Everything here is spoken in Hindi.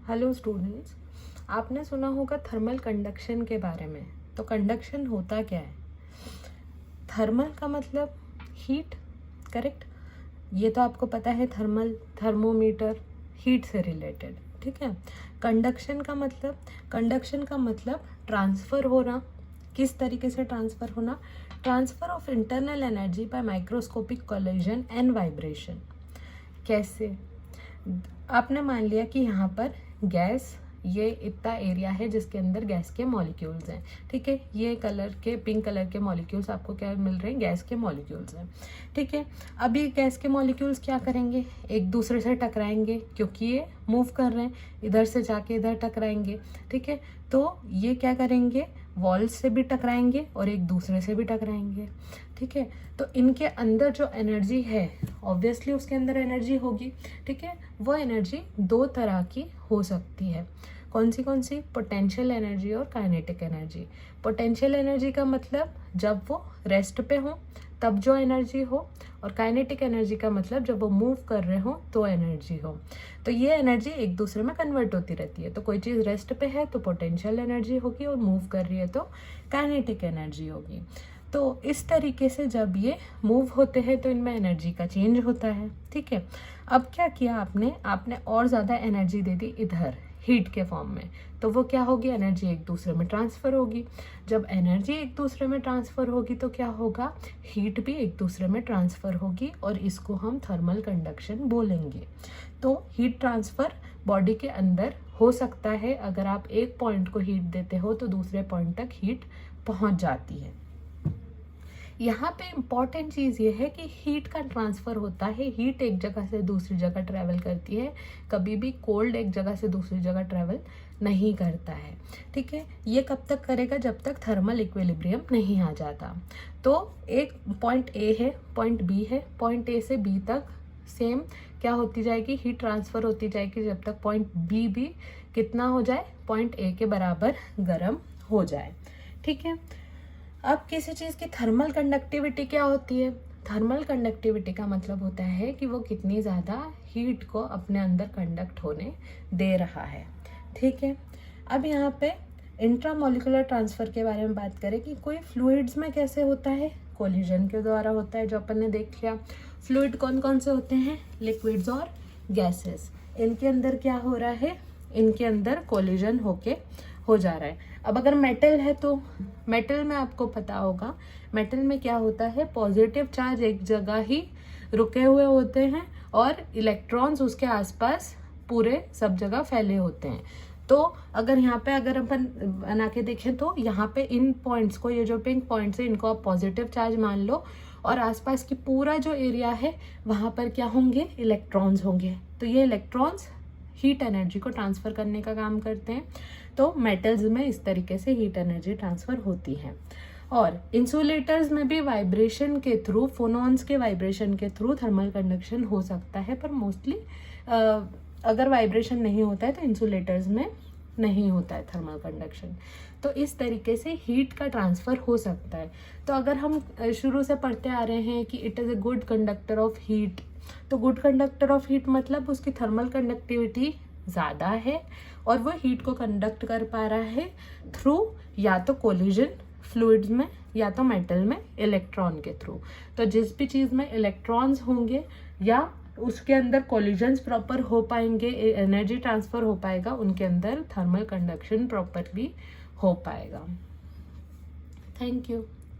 हेलो स्टूडेंट्स, आपने सुना होगा थर्मल कंडक्शन के बारे में। तो कंडक्शन होता क्या है? थर्मल का मतलब हीट, करेक्ट। ये तो आपको पता है, थर्मल थर्मोमीटर हीट से रिलेटेड, ठीक है। कंडक्शन का मतलब ट्रांसफ़र होना। किस तरीके से ट्रांसफ़र होना? Transfer of internal energy by microscopic collision and vibration. कैसे? आपने मान लिया कि यहाँ पर गैस, ये इतना एरिया है जिसके अंदर गैस के मॉलिक्यूल्स हैं, ठीक है। ये कलर के, पिंक कलर के मॉलिक्यूल्स आपको क्या मिल रहे हैं? गैस के मॉलिक्यूल्स हैं, ठीक है। अब ये गैस के मॉलिक्यूल्स क्या करेंगे? एक दूसरे से टकराएंगे, क्योंकि ये मूव कर रहे हैं, इधर से जाके इधर टकराएंगे, ठीक है। तो ये क्या करेंगे? वॉल्स से भी टकराएंगे और एक दूसरे से भी टकराएंगे, ठीक है। तो इनके अंदर जो एनर्जी है, ऑब्वियसली उसके अंदर एनर्जी होगी, ठीक है। वो एनर्जी दो तरह की हो सकती है। कौन सी? पोटेंशियल एनर्जी और काइनेटिक एनर्जी। पोटेंशियल एनर्जी का मतलब जब वो रेस्ट पे हो तब जो एनर्जी हो, और काइनेटिक एनर्जी का मतलब जब वो मूव कर रहे हो तो एनर्जी हो। तो ये एनर्जी एक दूसरे में कन्वर्ट होती रहती है। तो कोई चीज़ रेस्ट पे है तो पोटेंशियल एनर्जी होगी, और मूव कर रही है तो काइनेटिक एनर्जी होगी। तो इस तरीके से जब ये मूव होते हैं तो इनमें एनर्जी का चेंज होता है, ठीक है। अब क्या किया आपने और ज़्यादा एनर्जी दे दी इधर हीट के फॉर्म में, तो वो क्या होगी? एनर्जी एक दूसरे में ट्रांसफ़र होगी। जब एनर्जी एक दूसरे में ट्रांसफ़र होगी तो क्या होगा? हीट भी एक दूसरे में ट्रांसफ़र होगी, और इसको हम थर्मल कंडक्शन बोलेंगे। तो हीट ट्रांसफ़र बॉडी के अंदर हो सकता है। अगर आप एक पॉइंट को हीट देते हो तो दूसरे पॉइंट तक हीट पहुंच जाती है। यहाँ पे इम्पॉर्टेंट चीज़ ये है कि हीट का ट्रांसफ़र होता है। हीट एक जगह से दूसरी जगह ट्रैवल करती है, कभी भी कोल्ड एक जगह से दूसरी जगह ट्रैवल नहीं करता है, ठीक है। ये कब तक करेगा? जब तक थर्मल इक्विलिब्रियम नहीं आ जाता। तो एक पॉइंट ए है, पॉइंट बी है, पॉइंट ए से बी तक सेम क्या होती जाएगी? हीट ट्रांसफ़र होती जाएगी, जब तक पॉइंट बी भी कितना हो जाए? पॉइंट ए के बराबर गर्म हो जाए, ठीक है। अब किसी चीज़ की थर्मल कंडक्टिविटी क्या होती है? थर्मल कंडक्टिविटी का मतलब होता है कि वो कितनी ज़्यादा हीट को अपने अंदर कंडक्ट होने दे रहा है, ठीक है। अब यहाँ पे इंट्रामोलिकुलर ट्रांसफ़र के बारे में बात करें कि कोई फ्लूइड्स में कैसे होता है? कोलिजन के द्वारा होता है, जो अपन ने देख लिया। फ्लूइड कौन कौन से होते हैं? लिक्विड्स और गैसेस। इनके अंदर क्या हो रहा है? इनके अंदर कोलिजन हो जा रहा है। अब अगर मेटल है तो मेटल में आपको पता होगा, मेटल में क्या होता है? पॉजिटिव चार्ज एक जगह ही रुके हुए होते हैं और इलेक्ट्रॉन्स उसके आसपास पूरे सब जगह फैले होते हैं। तो अगर अपन बना के देखें तो यहाँ पे इन पॉइंट्स को, ये जो पिंक पॉइंट्स है, इनको आप पॉजिटिव चार्ज मान लो, और आसपास की पूरा जो एरिया है वहाँ पर क्या होंगे? इलेक्ट्रॉन्स होंगे। तो ये इलेक्ट्रॉन्स हीट एनर्जी को ट्रांसफ़र करने का काम करते हैं। तो मेटल्स में इस तरीके से हीट एनर्जी ट्रांसफ़र होती है। और इंसुलेटर्स में भी वाइब्रेशन के थ्रू, फोनॉन्स के वाइब्रेशन के थ्रू थर्मल कंडक्शन हो सकता है, पर मोस्टली अगर वाइब्रेशन नहीं होता है तो इंसुलेटर्स में नहीं होता है थर्मल कंडक्शन। तो इस तरीके से हीट का ट्रांसफ़र हो सकता है। तो अगर हम शुरू से पढ़ते आ रहे हैं कि it is a good conductor of heat, तो गुड कंडक्टर ऑफ हीट मतलब उसकी थर्मल कंडक्टिविटी ज़्यादा है और वो हीट को कंडक्ट कर पा रहा है थ्रू या तो कोलिजन फ्लूइड्स में या तो मेटल में इलेक्ट्रॉन के थ्रू। तो जिस भी चीज़ में इलेक्ट्रॉन्स होंगे या उसके अंदर कोलिजन्स प्रॉपर हो पाएंगे, एनर्जी ट्रांसफ़र हो पाएगा, उनके अंदर थर्मल कंडक्शन प्रॉपरली हो पाएगा। Thank you.